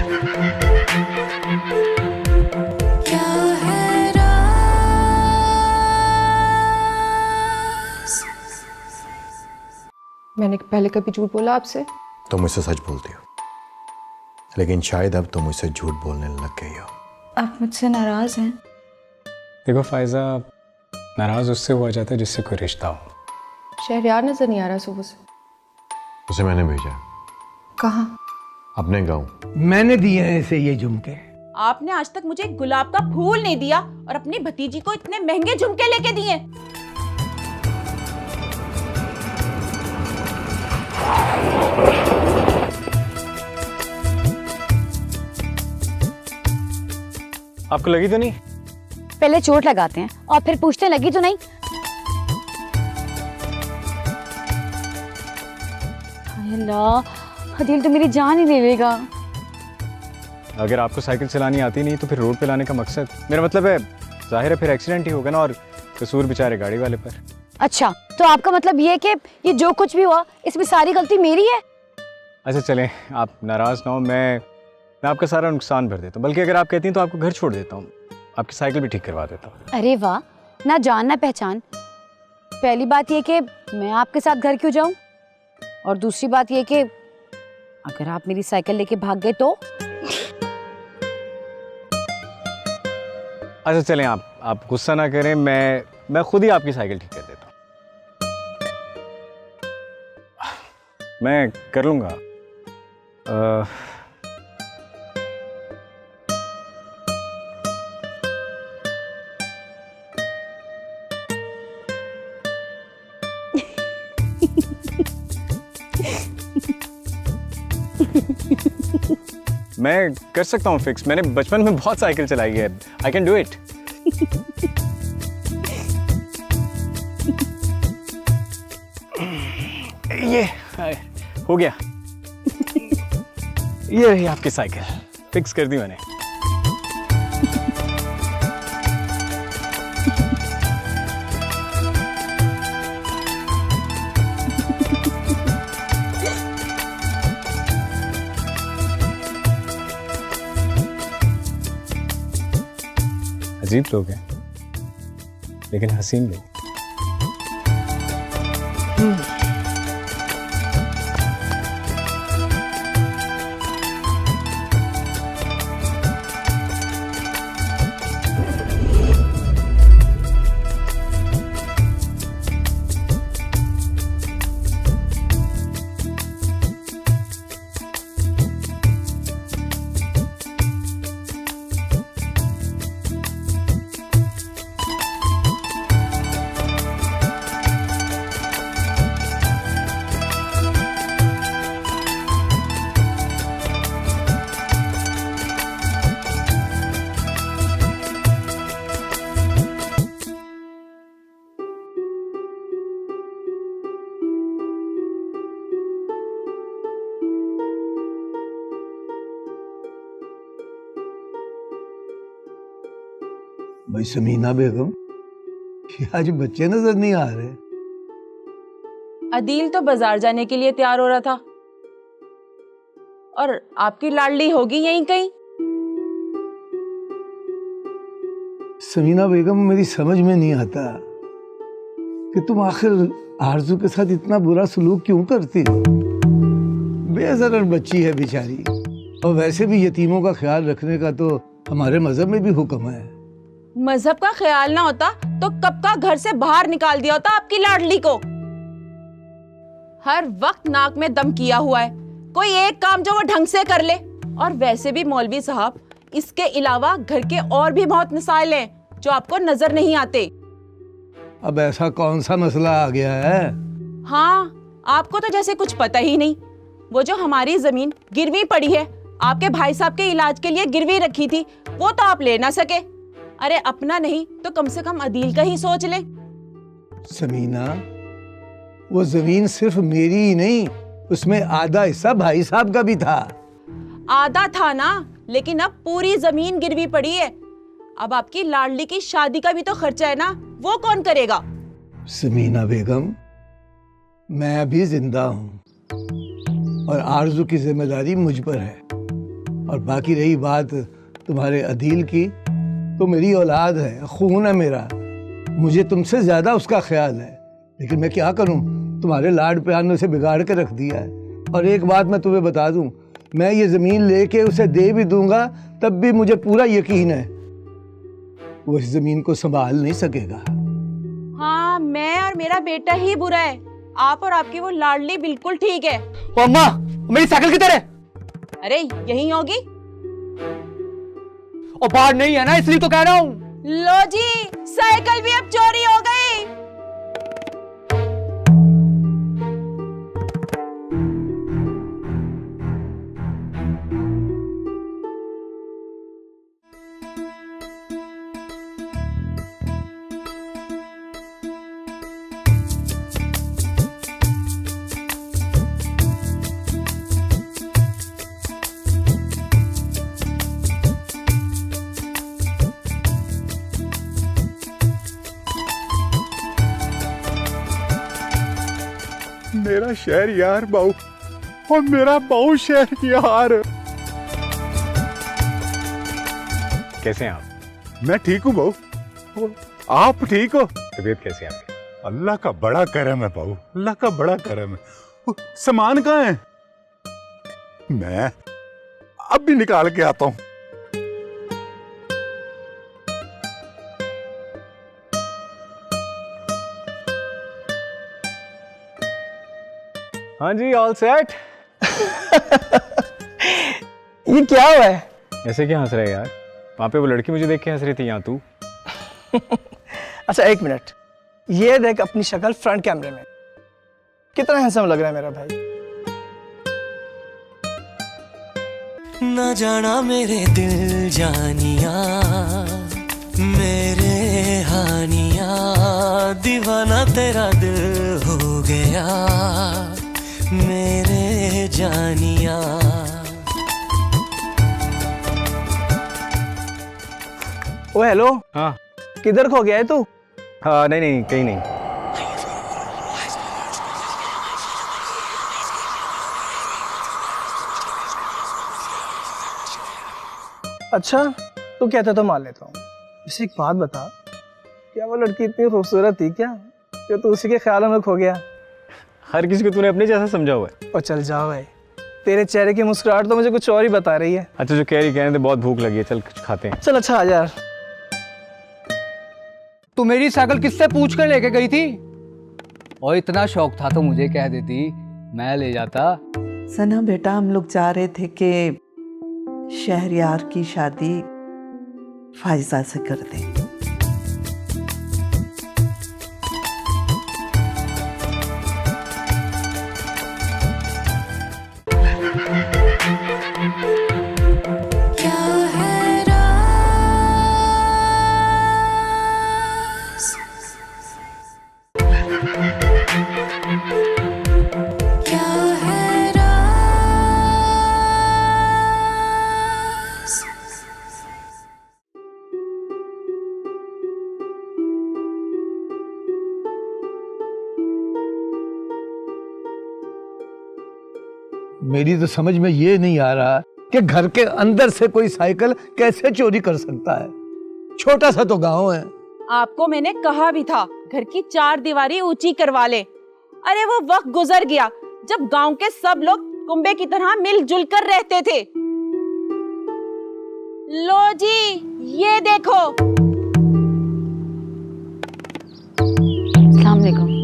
क्या है राज? मैंने पहले कभी झूठ बोला आपसे? तुम मुझसे सच बोलती हो, लेकिन शायद अब तुम मुझसे झूठ बोलने लग गई हो। आप मुझसे नाराज हैं? देखो फायजा, नाराज उससे हुआ जाता है जिससे कोई रिश्ता हो। शहरयार नजर नहीं आ रहा सुबह से। उसे मैंने भेजा। कहाँ? अपने गांव। मैंने दिए हैं इसे ये झुमके। आपने आज तक मुझे एक गुलाब का फूल नहीं दिया और अपनी भतीजी को इतने महंगे झुमके लेके दिए। आपको लगी तो नहीं? पहले चोट लगाते हैं और फिर पूछते लगी तो नहीं। अल्लाह, दिल तो मेरी जान ही ले लेगा। अगर आपको साइकिल चलानी आती नहीं तो फिर रोड पे लाने का मकसद, मेरा मतलब है जाहिर है फिर एक्सीडेंट ही होगा ना, और कसूर बेचारे गाड़ी वाले पर। अच्छा, तो आपका मतलब ये है कि ये जो कुछ भी हुआ इसमें सारी गलती मेरी है? अच्छा चलें, आप नाराज ना हो, मैं आपका सारा नुकसान भर देता हूँ। बल्कि अगर आप कहती हैं तो आपको घर छोड़ देता हूँ, आपकी साइकिल भी ठीक करवा देता हूँ। अरे वाह, ना जान ना पहचान। पहली बात ये कि मैं आपके साथ घर क्यों जाऊं, और दूसरी बात ये कि अगर आप मेरी साइकिल लेके भाग गए तो? अच्छा चलें, आप गुस्सा ना करें, मैं खुद ही आपकी साइकिल ठीक कर देता हूँ। मैं कर लूँगा। मैं कर सकता हूँ फिक्स, मैंने बचपन में बहुत साइकिल चलाई है। I can do it. ये हो गया। ये रही आपकी साइकिल, फिक्स कर दी मैंने। अजीब लोग हैं, लेकिन हसीन लोग। भाई समीना बेगम, ये आज बच्चे नजर नहीं आ रहे। अदील तो बाजार जाने के लिए तैयार हो रहा था, और आपकी लाडली होगी यहीं कहीं। समीना बेगम, मेरी समझ में नहीं आता कि तुम आखिर आरजू के साथ इतना बुरा सलूक क्यों करती हो। बेज़रर बच्ची है बेचारी, और वैसे भी यतीमों का ख्याल रखने का तो हमारे मजहब में भी हुक्म है। मजहब का ख्याल ना होता तो कब का घर से बाहर निकाल दिया होता आपकी लाडली को। हर वक्त नाक में दम किया हुआ है, कोई एक काम जो वो ढंग से कर ले। और वैसे भी मौलवी साहब, इसके अलावा घर के और भी बहुत मसाइल हैं जो आपको नजर नहीं आते। अब ऐसा कौन सा मसला आ गया है? हाँ, आपको तो जैसे कुछ पता ही नहीं। वो जो हमारी जमीन गिरवी पड़ी है, आपके भाई साहब के इलाज के लिए गिरवी रखी थी, वो तो आप ले ना सके। अरे अपना नहीं तो कम से कम अदील का ही सोच ले। समीना, वो जमीन सिर्फ मेरी ही नहीं, उसमें आधा हिस्सा भाई साहब का भी था। आधा था ना, लेकिन अब पूरी जमीन गिरवी पड़ी है। अब आपकी लाडली की शादी का भी तो खर्चा है ना, वो कौन करेगा? समीना बेगम, मैं अभी जिंदा हूँ और आरजू की जिम्मेदारी मुझ पर है। और बाकी रही बात तुम्हारे अदील की, तो मेरी औलाद है, खून है मेरा, मुझे तुमसे ज़्यादा उसका ख्याल है। लेकिन मैं क्या करूं, तुम्हारे लाड प्यार ने उसे बिगाड़ के रख दिया है। और एक बात मैं तुम्हें बता दूं, मैं ये ज़मीन लेके उसे दे भी दूंगा तब भी मुझे पूरा यकीन है वो इस ज़मीन को संभाल नहीं सकेगा। हाँ, मैं और मेरा बेटा ही बुरा है, आप और आपकी वो लाडली बिल्कुल ठीक है। ओ अम्मा, मेरी साइकिल किधर है? अरे यहीं होगी। और बाहर नहीं है ना, इसलिए तो कह रहा हूँ। लो जी, साइकिल भी अब चोरी हो गई। मेरा शहर यार बाऊ, और मेरा बाऊ शहर यार। कैसे हैं आप? मैं ठीक हूँ बाऊ, आप ठीक हो? तबीयत कैसी है आपकी? अल्लाह का बड़ा करम है बाऊ, अल्लाह का बड़ा करम है। वो सामान कहाँ है? मैं अब भी निकाल के आता हूँ। हाँ जी, ऑल सेट। ये क्या हुआ है? ऐसे क्या हंस रहे हैं यार? वहाँ पे वो लड़की मुझे देख के हंस रही थी, यहाँ तू। अच्छा एक मिनट, ये देख अपनी शक्ल फ्रंट कैमरे में, कितना हैंडसम लग रहा है मेरा भाई। न जाना मेरे दिल जानिया, मेरे हानिया, दीवाना तेरा दिल हो गया, मेरे जानिया। ओ हेलो, हाँ किधर खो गया है तू? हाँ, नहीं नहीं, कहीं नहीं। अच्छा, तू कहता तो मान लेता हूँ। इसे एक बात बता, क्या वो लड़की इतनी खूबसूरत थी क्या कि तू उसी के ख्यालों में खो गया? हर किसी को तूने अपने जैसा समझा हुआ है। और चल जाओ भाई, तेरे चेहरे की मुस्कुराहट तो मुझे कुछ और ही बता रही है। अच्छा, जो कह रही कहने तो बहुत भूख लगी है, चल कुछ खाते हैं। चल अच्छा आ जा यार। तू मेरी साइकिल किससे पूछ कर लेके गई थी? और इतना शौक था तो मुझे कह देती, मैं ले जाता। सना बेटा, हम लोग चाह रहे थे कि शहरयार की शादी फायजा से कर दें। क्या है राज, क्या है राज। मेरी तो समझ में ये नहीं आ रहा कि घर के अंदर से कोई साइकिल कैसे चोरी कर सकता है। छोटा सा तो गांव है। आपको मैंने कहा भी था घर की 4 दीवारी ऊंची करवा ले। अरे वो वक्त गुजर गया जब गांव के सब लोग कुंबे की तरह मिलजुल कर रहते थे। लो जी, ये देखो। अस्सलाम वालेकुम।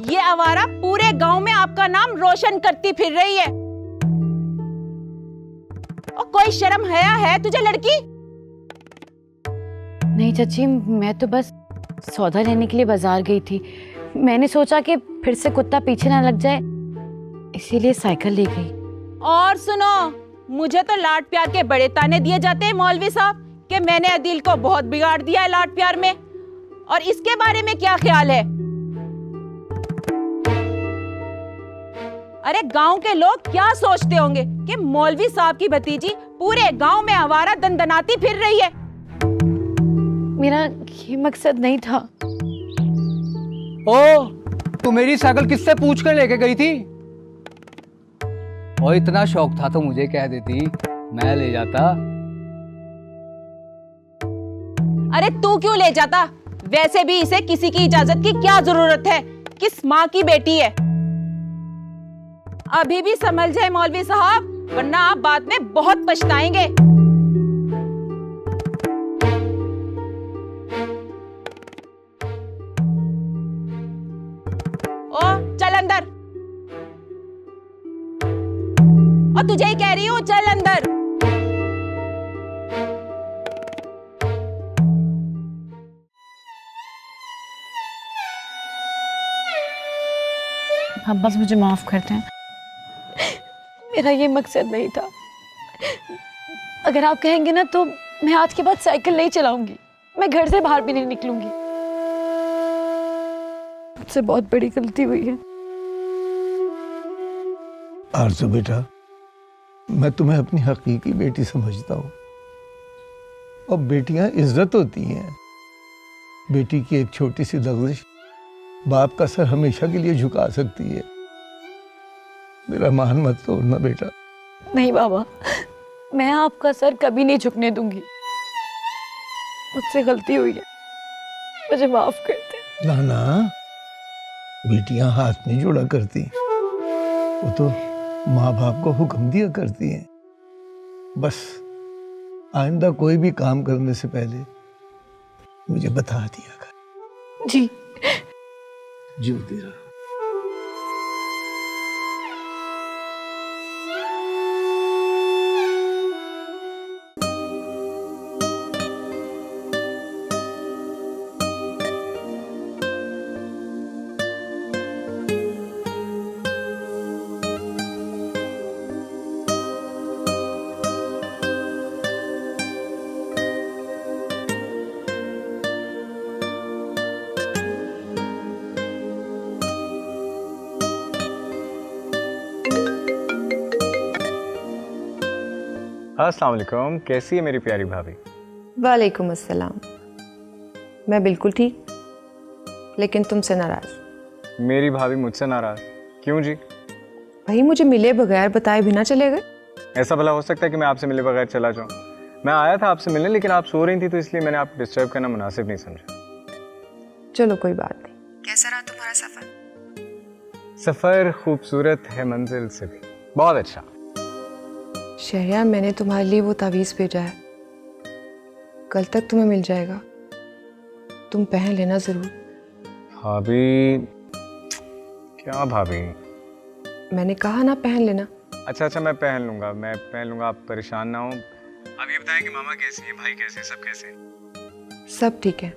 ये आवारा पूरे गांव में आपका नाम रोशन करती फिर रही है। और कोई शर्म हया है तुझे लड़की? नहीं चाची, मैं तो बस सौदा लेने के लिए बाजार गई थी। मैंने सोचा कि फिर से कुत्ता पीछे ना लग जाए, इसीलिए साइकिल ले गई। और सुनो, मुझे तो लाड प्यार के बड़े ताने दिए जाते हैं मौलवी साहब कि मैंने अदील को बहुत बिगाड़ दिया है लाड प्यार में। और इसके बारे में क्या ख्याल है? अरे गांव के लोग क्या सोचते होंगे कि मौलवी साहब की भतीजी पूरे गांव में आवारा दंदनाती फिर रही है। मेरा ये मकसद नहीं था। ओ, तू मेरी साइकिल किससे पूछ कर लेके गई थी? और इतना शौक था तो मुझे कह देती, मैं ले जाता। अरे तू क्यों ले जाता? वैसे भी इसे किसी की इजाजत की क्या जरूरत है? किस माँ की बेटी है? अभी भी संभल जाए मौलवी साहब, वरना आप बाद में बहुत पछताएंगे। ओ चल अंदर। और तुझे ही कह रही हूँ, चल अंदर। आप बस मुझे माफ कर दें, मेरा ये मकसद नहीं था। अगर आप कहेंगे ना तो मैं आज के बाद साइकिल नहीं चलाऊंगी, मैं घर से बाहर भी नहीं निकलूंगी। मुझसे बहुत बड़ी गलती हुई है। आरज़ू बेटा, मैं तुम्हें अपनी हकीकी बेटी समझता हूँ, और बेटियां इज्जत होती हैं। बेटी की एक छोटी सी लग़ज़िश बाप का सर हमेशा के लिए झुका सकती है। मेरा मान मत तोड़ना बेटा। नहीं बाबा, मैं आपका सर कभी नहीं झुकने दूंगी। मुझसे गलती हुई है, मुझे माफ कर दे। ना ना, बेटियां हाथ नहीं जोड़ा करती, वो तो माँ बाप को हुक्म दिया करती हैं। बस आइंदा कोई भी काम करने से पहले मुझे बता दिया कर। जी। जीवती रहो। अस्सलाम वालेकुम, कैसी है मेरी प्यारी भाभी? वालेकुम अस्सलाम। मैं बिल्कुल ठीक, लेकिन तुमसे नाराज। मेरी भाभी मुझसे नाराज? क्यों जी? भाई मुझे मिले बगैर बताए बिना चले गए। ऐसा भला हो सकता है कि मैं आपसे मिले बगैर चला जाऊं? मैं आया था आपसे मिलने, लेकिन आप सो रही थी, तो इसलिए मैंने आपको डिस्टर्ब करना मुनासिब नहीं समझा। चलो कोई बात नहीं। कैसा रहा तुम्हारा सफर? सफर खूबसूरत है, मंजिल से भी बहुत अच्छा। शहरियार, मैंने तुम्हारे लिए वो तावीज़ भेजा है, कल तक तुम्हें मिल जाएगा, तुम पहन लेना जरूर। भाभी? क्या भाभी? मैंने कहा ना पहन लेना। अच्छा अच्छा, मैं पहन लूंगा, आप परेशान ना हो। अब ये बताएं कि मामा कैसी है, भाई कैसे, सब कैसे हैं? सब ठीक है।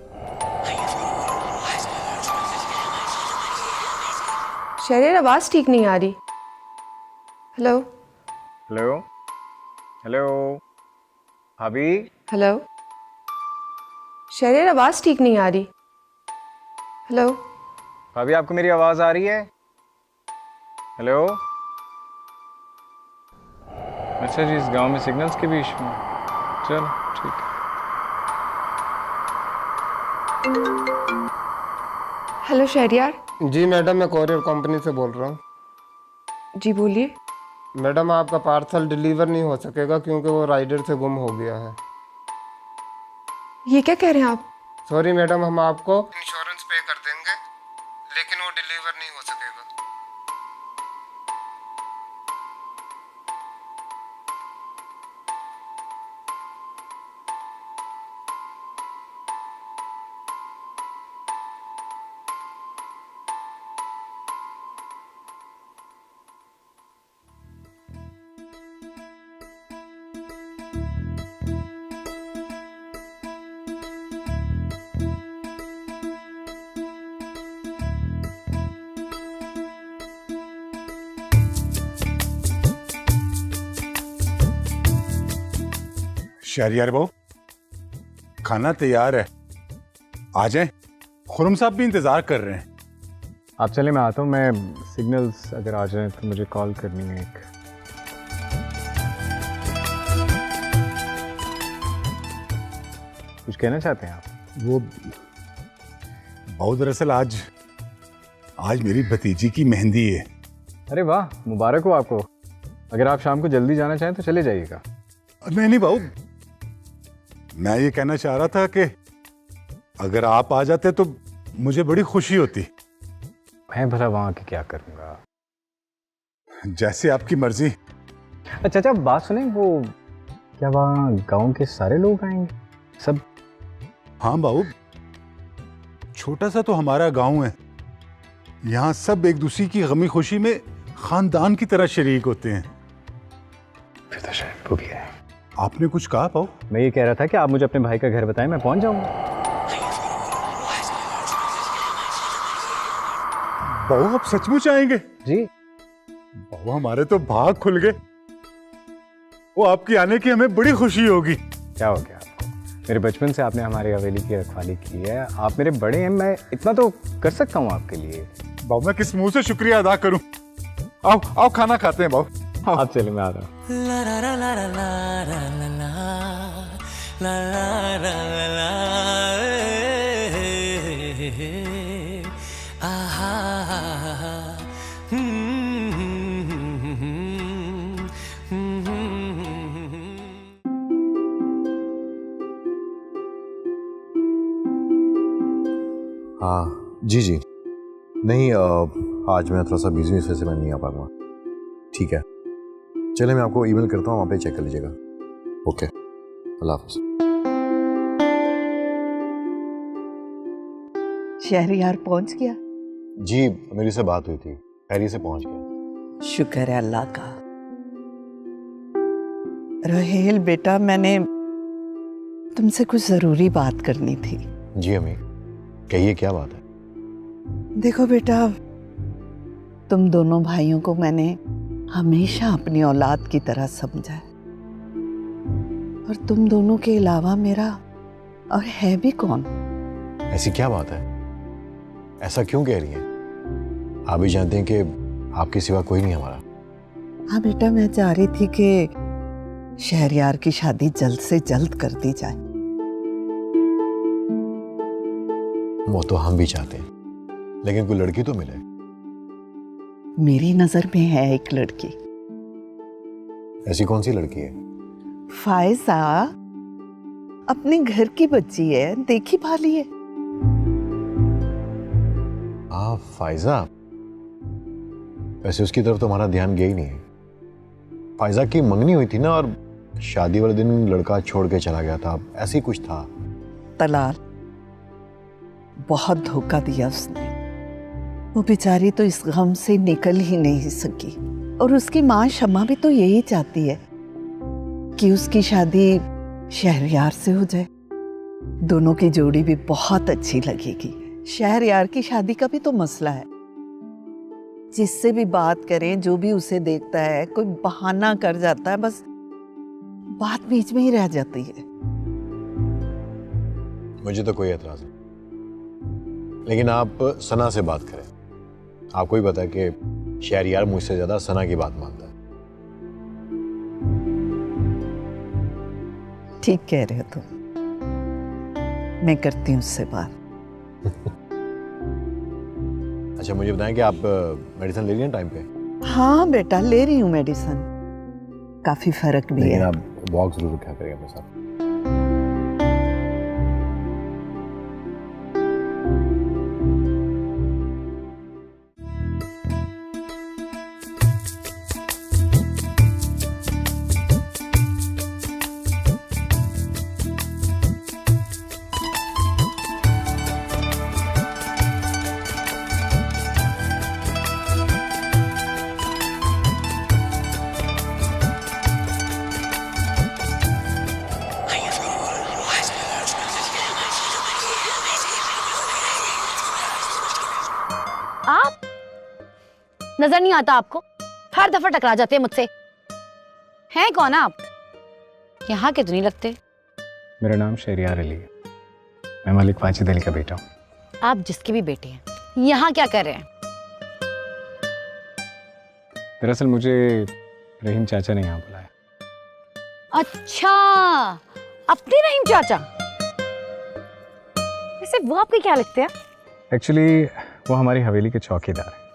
शहरियार, आवाज़ ठीक नहीं आ रही। हेलो हेलो हेलो भाभी? हेलो शहरियार, आवाज़ ठीक नहीं आ रही। हेलो भाभी, आपको मेरी आवाज आ रही है? हेलो? अच्छा जी, इस गांव में सिग्नल्स के भी इशू हैं। चलो ठीक है। हेलो शहरियार। जी मैडम, मैं कोरियर कंपनी से बोल रहा हूँ। जी बोलिए। मैडम, आपका पार्सल डिलीवर नहीं हो सकेगा क्योंकि वो राइडर से गुम हो गया है। ये क्या कह रहे हैं आप? सॉरी मैडम, हम आपको इंश्योरेंस पे कर देंगे, लेकिन वो डिलीवर नहीं हो सकेगा। शहरियार बहू, खाना तैयार है, आ जाएं। खुरम साहब भी इंतजार कर रहे हैं। आप चले, मैं आता हूँ। मैं सिग्नल्स अगर आ जाए तो मुझे कॉल करनी है एक। कुछ कहना चाहते हैं आप? वो बहुत दरअसल आज आज मेरी भतीजी की मेहंदी है। अरे वाह, मुबारक हो आपको। अगर आप शाम को जल्दी जाना चाहें तो चले जाइएगा। नहीं बाबू, मैं ये कहना चाह रहा था कि अगर आप आ जाते तो मुझे बड़ी खुशी होती। मैं भला वहां के क्या करूंगा? जैसे आपकी मर्जी। अच्छा अच्छा, बात सुने, वो क्या वहाँ गांव के सारे लोग आएंगे सब? हाँ बाबू, छोटा सा तो हमारा गांव है। यहाँ सब एक दूसरे की गमी खुशी में खानदान की तरह शरीक होते हैं। फिर तो शायद वो भी है। आपने कुछ कहा पाओ? मैं ये कह रहा था कि आप मुझे अपने भाई का घर बताएं, मैं पहुंच जाऊंगा। बाबू आप सचमुच आएंगे? जी बाबू हमारे तो भाग खुल गए। वो आपके आने की हमें बड़ी खुशी होगी। क्या हो गया आपको? मेरे बचपन से आपने हमारी हवेली की रखवाली की है, आप मेरे बड़े हैं, मैं इतना तो कर सकता हूँ आपके लिए। बाबू मैं किस मुंह से शुक्रिया अदा करूं? आओ आओ खाना खाते हैं बाबू। आप चले, मैं आ रहा हूँ। ला ला ला ला ला ला ला ला ला ला ला आहा हाँ जी जी, नहीं आज मैं थोड़ा सा बिजी हूँ, इस वजह से मैं नहीं आ पाऊंगा। ठीक है, चले मैं आपको ईमेल करता हूँ, वहाँ पे चेक कर लीजिएगा। ओके, अल्लाह हाफ़िज़। शहरयार पहुंच गया? जी, मेरी से बात हुई थी, खैरियत से पहुँच गया। शुक्र है अल्लाह का। रहेल बेटा, मैंने तुमसे कुछ जरूरी बात करनी थी। जी अम्मी, कहिए क्या बात है? देखो बेटा, तुम दोनों भाइयों को मैंने हमेशा अपनी औलाद की तरह समझा है, और तुम दोनों के अलावा मेरा और है भी कौन? ऐसी क्या बात है? ऐसा क्यों कह रही हैं? आप भी जानते हैं कि आपके सिवा कोई नहीं हमारा। हाँ बेटा, मैं चाह रही थी कि शहरयार की शादी जल्द से जल्द कर दी जाए। वो तो हम भी चाहते हैं, लेकिन कोई लड़की तो मिले। मेरी नजर में है एक लड़की। ऐसी कौन सी लड़की है? फायजा अपने घर की बच्ची है, देखी भाली है। हाँ फायजा, वैसे उसकी तरफ तो हमारा ध्यान गया ही नहीं है। फायजा की मंगनी हुई थी ना, और शादी वाले दिन लड़का छोड़ के चला गया था, ऐसे ही कुछ था। तलाल, बहुत धोखा दिया उसने। वो बेचारी तो इस गम से निकल ही नहीं सकी, और उसकी माँ शमा भी तो यही चाहती है कि उसकी शादी शहरयार से हो जाए। दोनों की जोड़ी भी बहुत अच्छी लगेगी। शहरयार की शादी का भी तो मसला है। जिससे भी बात करें, जो भी उसे देखता है, कोई बहाना कर जाता है, बस बात बीच में ही रह जाती है। मुझे तो कोई एतराज नहीं, लेकिन आप सना से बात करें। आपको ही पता है कि शहरयार मुझसे ज्यादा सना की बात मानता है। ठीक कह रहे हो तुम, मैं करती हूँ उससे बात। अच्छा मुझे बताएं कि आप मेडिसिन ले रही हैं टाइम पे? हाँ बेटा, ले रही हूँ मेडिसिन, काफी फर्क भी लेकिन है। आप वॉक जरूर रखा करें अपने साथ। आप नजर नहीं आता आपको? हर दफा टकरा जाते हैं मुझसे। हैं कौन आप? यहाँ के तो नहीं लगते। मेरा नाम शहरयार अली है, मैं मलिक वाजिद अली का बेटा हूँ। आप जिसके भी बेटे हैं, यहाँ क्या कर रहे हैं? दरअसल मुझे रहीम चाचा ने यहाँ बुलाया। अच्छा, अपने रहीम चाचा। वैसे वो आपके क्या लगते हैं? एक्चुअली वो हमारी हवेली के चौकीदार हैं।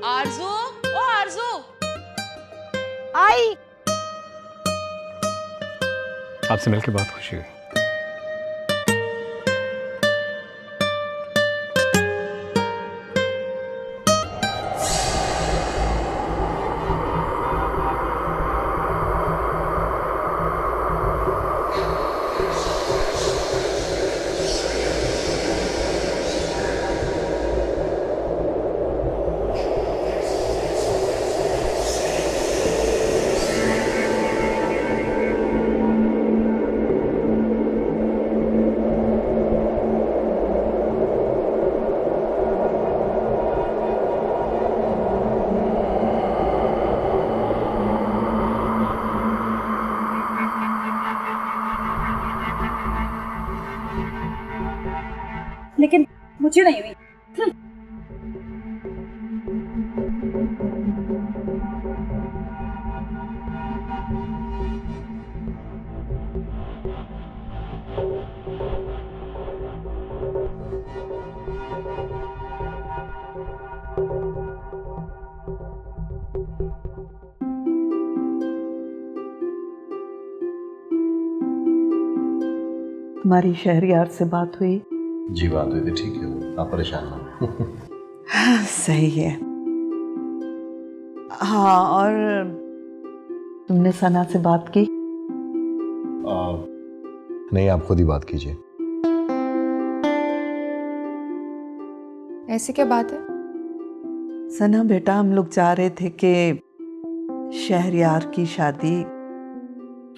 आरजू, ओ आरजू, आई। आपसे मिलकर बहुत खुशी हुई। लेकिन मुझे नहीं हुई। तुम्हारी शहरयार से बात हुई? जी बात हुई थी, ठीक है वो, आप परेशान ना हो। हाँ, सही है। हाँ, और तुमने सना से बात की? नहीं, आप खुद ही बात कीजिए। ऐसी क्या बात है? सना बेटा, हम लोग चाह रहे थे कि शहरयार की शादी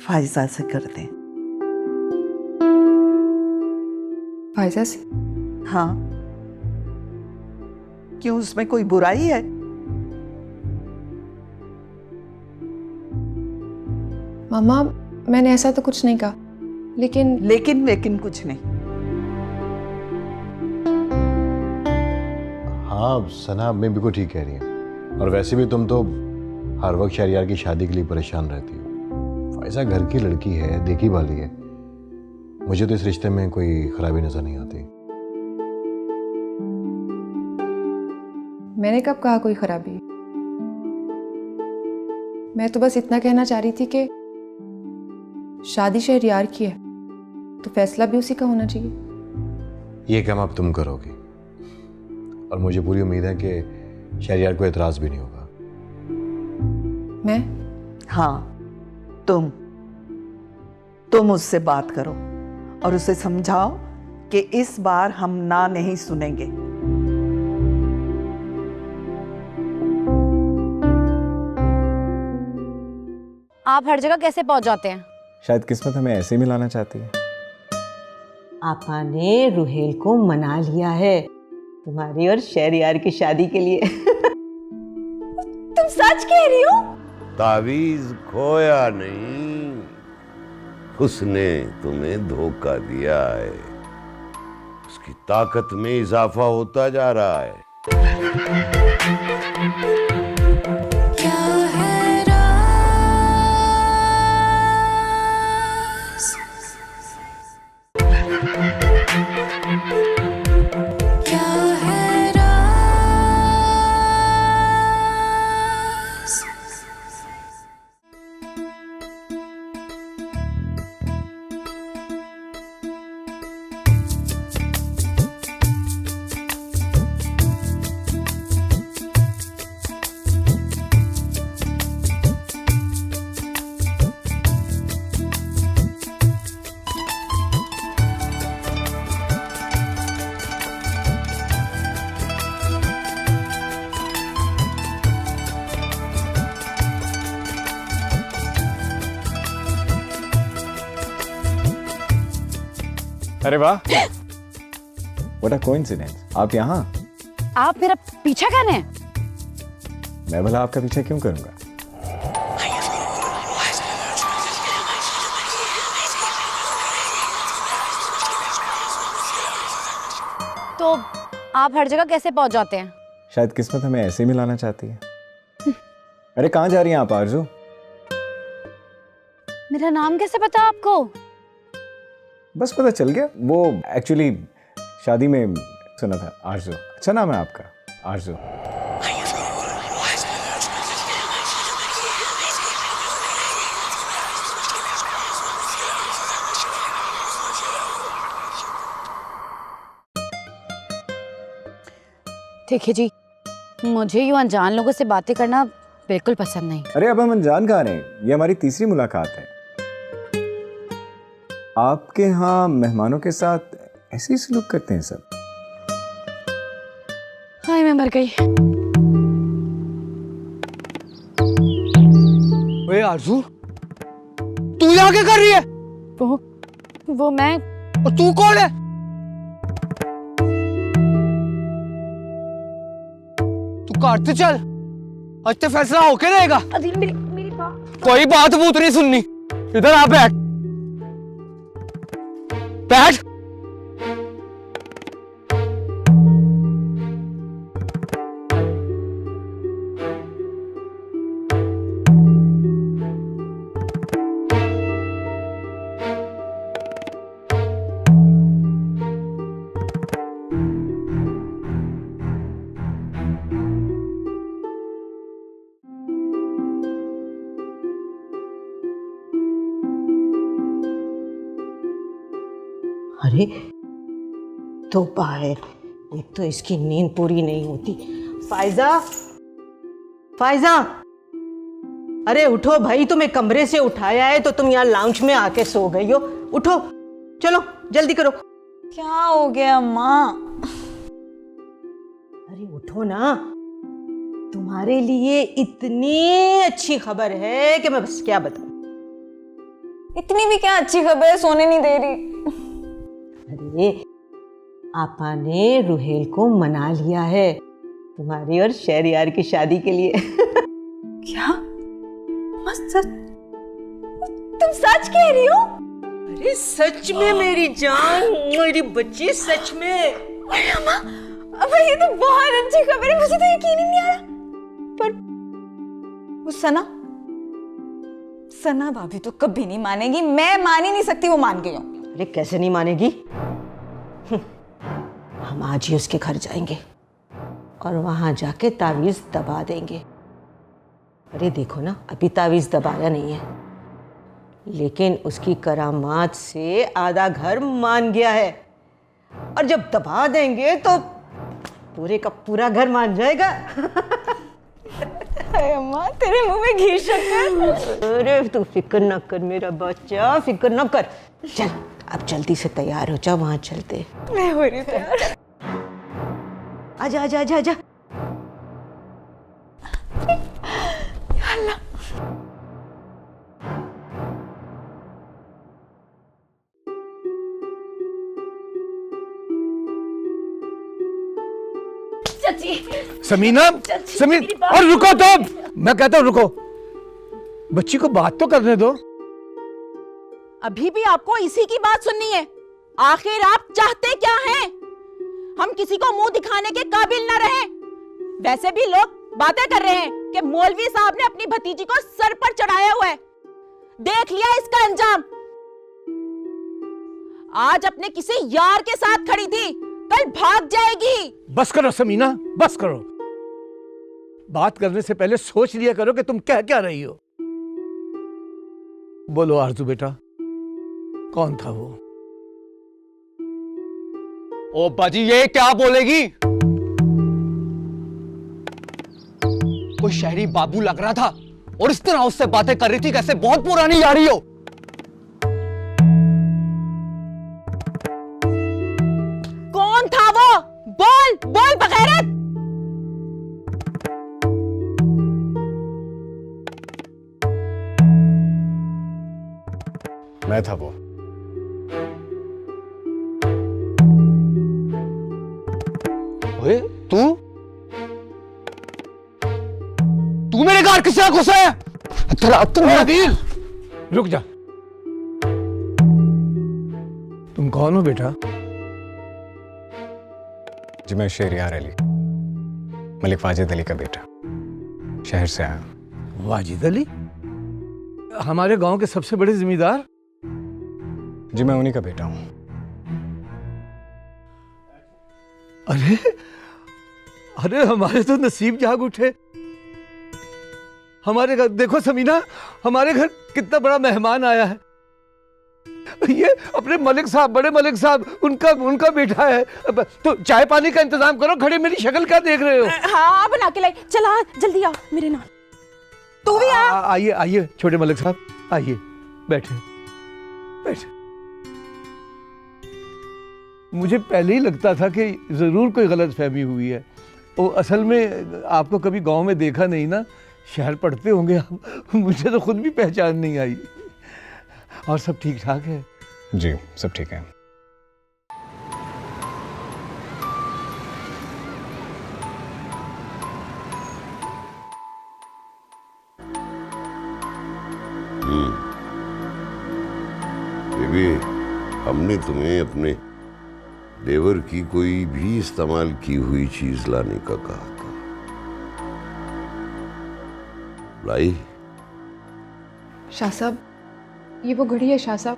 फाइजा से कर दें। फाइजा से? हाँ, क्यों उसमें कोई बुराई है? मामा, मैंने ऐसा तो कुछ नहीं कहा, लेकिन कुछ नहीं। हाँ, सना मैं बिल्कुल ठीक कह रही है। और वैसे भी तुम तो हर वक्त शहरयार की शादी के लिए परेशान रहती हो। फाइजा घर की लड़की है, देखी भाली है। मुझे तो इस रिश्ते में कोई खराबी नजर नहीं आती। मैंने कब कहा कोई खराबी? मैं तो बस इतना कहना चाह रही थी कि शादी शहरयार की है तो फैसला भी उसी का होना चाहिए। ये काम अब तुम करोगी, और मुझे पूरी उम्मीद है कि शहरयार को एतराज भी नहीं होगा। मैं? हाँ, तुम उससे बात करो और उसे समझाओ कि इस बार हम ना नहीं सुनेंगे। आप हर जगह कैसे पहुंच जाते हैं? शायद किस्मत हमें ऐसे ही मिलाना चाहती है। आपा ने रुहेल को मना लिया है तुम्हारी और शहरयार की शादी के लिए। तुम सच कह रही हो? तावीज खोया नहीं, उसने तुम्हें धोखा दिया है। उसकी ताकत में इजाफा होता जा रहा है। अरे वाह, व्हाट अ कोइंसिडेंस। आप यहाँ? आप मेरा पीछा करने? मैं भला आपका पीछा क्यों करूंगा? तो आप हर जगह कैसे पहुंच जाते हैं? शायद किस्मत हमें ऐसे ही मिलाना चाहती है। अरे कहाँ जा रही हैं आप आरजू? मेरा नाम कैसे पता आपको? बस पता चल गया। वो एक्चुअली शादी में सुना था। आरजू, अच्छा नाम है आपका, आरजू। देखिए जी, मुझे यूं अनजान लोगों से बातें करना बिल्कुल पसंद नहीं। अरे अब हम अनजान कहाँ रहे, ये हमारी तीसरी मुलाकात है। आपके यहाँ मेहमानों के साथ ऐसे ही सलूक करते हैं सब? हाय, मैं मर गई। ओए आरजू, तू यहाँ क्या कर रही है? वो मैं। और तू कौन है? तू काटते चल, आज तो फैसला होके रहेगा। मेरी बात। कोई बात बूत नहीं सुननी। इधर आ, बैठ बैठ। अरे तोबा है, एक तो इसकी नींद पूरी नहीं होती। फायजा, फायजा, अरे उठो भाई, तुम्हें कमरे से उठाया है तो तुम यहाँ लाउंज में आके सो गई हो। उठो, चलो जल्दी करो। क्या हो गया माँ? अरे उठो ना, तुम्हारे लिए इतनी अच्छी खबर है कि मैं बस क्या बताऊं। इतनी भी क्या अच्छी खबर है, सोने नहीं दे रही। अरे आपा ने रुहेल को मना लिया है तुम्हारी और शहरयार की शादी के लिए। क्या? सच? तुम सच कह रही हो? अरे सच में मेरी जान, मेरी बच्ची, सच में। अरे अम्मा, अब ये तो बहुत अच्छी खबर है, मुझे तो यकीन ही नहीं आ रहा। पर वो सना भाभी तो कभी नहीं मानेगी, मैं मान ही नहीं सकती वो मान गई हूँ। अरे कैसे नहीं मानेगी? हम आज ही उसके घर जाएंगे और वहां जाके तावीज दबा देंगे। अरे देखो ना, अभी तावीज दबाया नहीं है, लेकिन उसकी करामात से आधा घर मान गया है, और जब दबा देंगे तो पूरे का पूरा घर मान जाएगा। अम्मा, तेरे मुंह में घी शक्कर। अरे तू फिक्र ना कर मेरा बच्चा, फिक्र ना कर। चल अब जल्दी से तैयार हो जा, वहां चलते। मैं हो रही हूँ तैयार। आजा आजा आजा आजा। समीना, समीना, और रुको तुम। मैं कहता हूँ रुको, बच्ची को बात तो करने दो। अभी भी आपको इसी की बात सुननी है? आखिर आप चाहते क्या हैं? हम किसी को मुंह दिखाने के काबिल न रहे। वैसे भी लोग बातें कर रहे हैं कि मौलवी साहब ने अपनी भतीजी को सर पर चढ़ाया हुआ है। देख लिया इसका अंजाम। आज अपने किसी यार के साथ खड़ी थी, कल भाग जाएगी। बस करो समीना, बस करो। बात करने से पहले सोच लिया करो कि तुम कह क्या रही हो। बोलो आरजू बेटा, कौन था वो? ओ बाजी, ये क्या बोलेगी? कोई शहरी बाबू लग रहा था और इस तरह उससे बातें कर रही थी कैसे बहुत पुरानी यारी हो। कौन था वो? बोल बोल बगैरत। मैं था वो। ओए तू मेरे घर किस तरह घुसा है? आदिल, रुक जा। तुम कौन हो बेटा? जी मैं शहरयार अली, मलिक वाजिद अली का बेटा, शहर से आया हूं। वाजिद अली? हमारे गांव के सबसे बड़े जिम्मेदार? जी मैं उन्हीं का बेटा हूँ। अरे अरे हमारे तो नसीब जाग उठे। हमारे घर देखो समीना, हमारे घर कितना बड़ा मेहमान आया है। ये अपने मलिक साहब, बड़े मलिक साहब, उनका बेटा है। तो चाय पानी का इंतजाम करो, खड़े मेरी शक्ल क्या देख रहे हो? हाँ बना के लाई, चला जल्दी आ मेरे नाल। तू भी आ। आइए आइए छोटे मलिक साहब, आइए बैठे बैठे। मुझे पहले ही लगता था कि जरूर कोई गलतफहमी हुई है। वो असल में आपको कभी गांव में देखा नहीं ना, शहर पढ़ते होंगे आप। मुझे तो खुद भी पहचान नहीं आई। और सब ठीक ठाक है? जी सब ठीक है। बेबी, हमने तुम्हें अपने देवर की कोई भी इस्तेमाल की हुई चीज लाने का कहा था। लाई? शाह साहब, ये वो घड़ी है शाह साहब,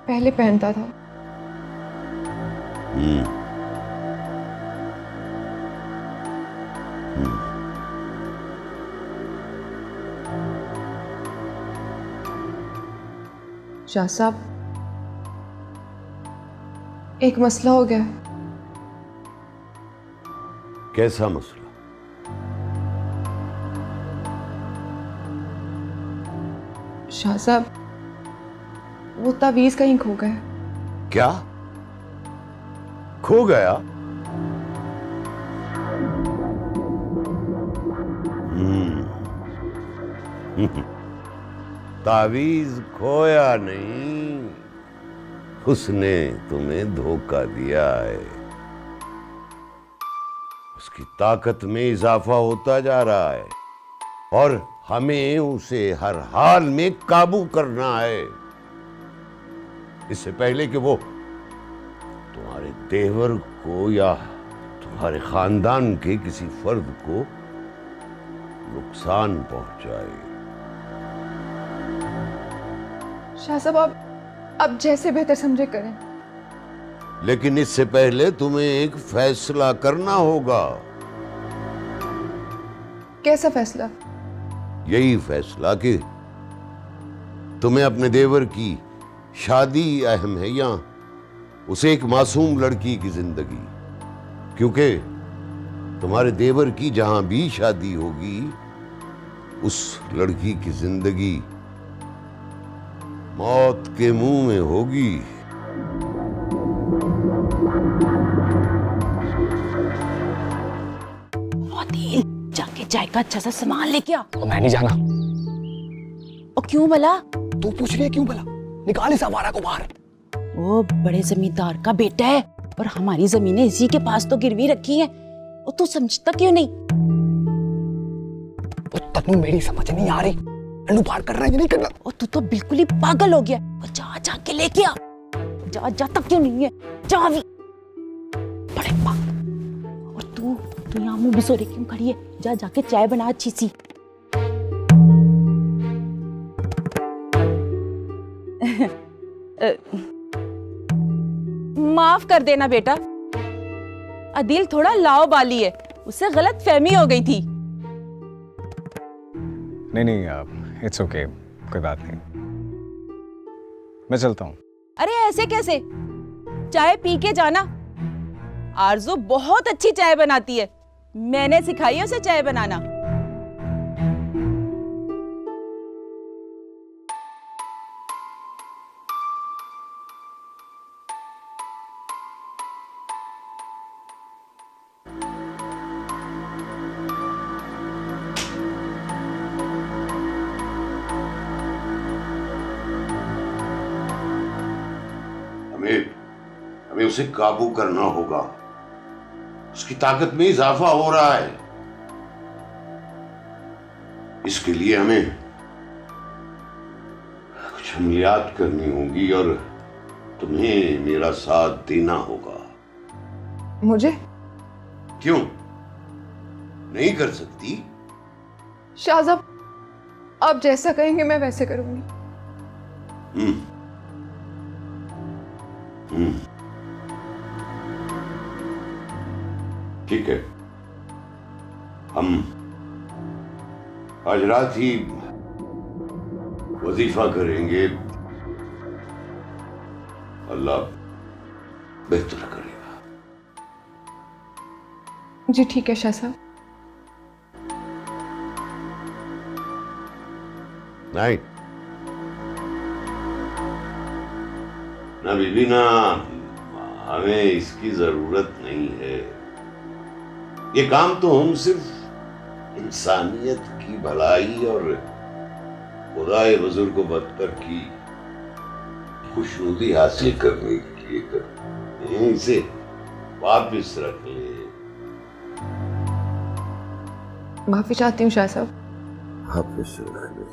पहले पहनता था। शाह साहब, एक मसला हो गया। कैसा मसला? शाह साहब, वो तावीज कहीं खो गया। क्या खो गया? तावीज खोया नहीं, उसने तुम्हें धोखा दिया है। उसकी ताकत में इजाफा होता जा रहा है और हमें उसे हर हाल में काबू करना है, इससे पहले कि वो तुम्हारे देवर को या तुम्हारे खानदान के किसी फर्द को नुकसान पहुंचाए। शाह साहब, अब जैसे बेहतर समझे करें। लेकिन इससे पहले तुम्हें एक फैसला करना होगा। कैसा फैसला? यही फैसला कि तुम्हें अपने देवर की शादी अहम है या उसे एक मासूम लड़की की जिंदगी, क्योंकि तुम्हारे देवर की जहां भी शादी होगी उस लड़की की जिंदगी मौत के मुंह में होगी। जाके चाय का अच्छा सा सामान लेके आ। तो मैं नहीं जाना। और क्यों भला? तू पूछ रही है क्यों भला? निकाल इस आवारा को बाहर। वो बड़े जमींदार का बेटा है और हमारी जमीनें इसी के पास तो गिरवी रखी हैं। और तू समझता क्यों नहीं? तन्नू मेरी समझ नहीं आ रही। अनु बाहर कर रहा है, ये नहीं करना। और तू तो बिल्कुल ही पागल हो गया। और जा जाके लेके आ। जा जा तक क्यों नहीं है? जा भी। बड़े पागल। और तू यहाँ मुंह बिसोरे क्यों खड़ी है? जा जाके चाय बना अच्छी सी। माफ कर देना बेटा, अदिल थोड़ा लाओ बाली है, उससे गलत फहमी हो गई थी। नहीं इट्स ओके, कोई बात नहीं, मैं चलता हूँ। अरे ऐसे कैसे? चाय पी के जाना। आरजू बहुत अच्छी चाय बनाती है, मैंने सिखाई है उसे चाय बनाना। हमें उसे काबू करना होगा। उसकी ताकत में इजाफा हो रहा है। इसके लिए हमें कुछ अमलियात करनी होंगी और तुम्हें मेरा साथ देना होगा। मुझे? क्यों नहीं कर सकती? शाहज़ाब, आप जैसा कहेंगे मैं वैसे करूंगी। ठीक है, हम आज रात ही वजीफा करेंगे, अल्लाह बेहतर करेगा। जी ठीक है शाह साहब। नाइट। ना बीबी ना, हमें इसकी जरूरत नहीं है। ये काम तो हम सिर्फ इंसानियत की भलाई और खुदाए बुजुर्ग को बदतर की खुशनुदी हासिल करने के लिए करते हैं। इसे वापिस रख ले। माफी चाहती हूँ शाह साहब। वापिस रख ले।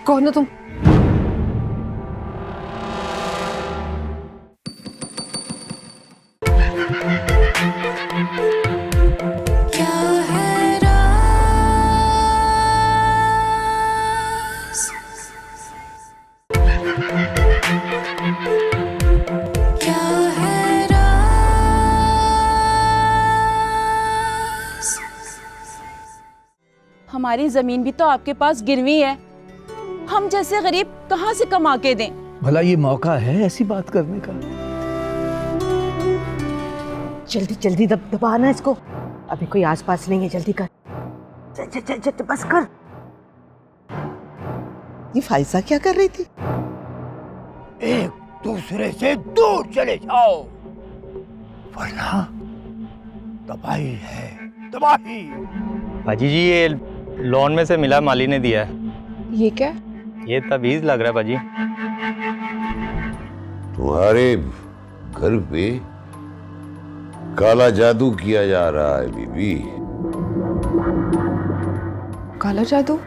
कौन हो तुम? हमारी जमीन भी तो आपके पास गिरवी है, हम जैसे गरीब कहाँ से कमा के दें? भला ये मौका है ऐसी बात करने का? जल्दी जल्दी दबाना इसको, अभी कोई आसपास नहीं है, जल्दी कर। बस कर। ये फाइजा क्या कर रही थी? एक दूसरे से दूर चले जाओ, वरना तबाही है, तबाही। भाजी जी ये लोन में से मिला, माली ने दिया है। ये क्या? ये तबीज लग रहा है भाजी। तुम्हारे घर पे काला जादू किया जा रहा है बीबी। काला जादू?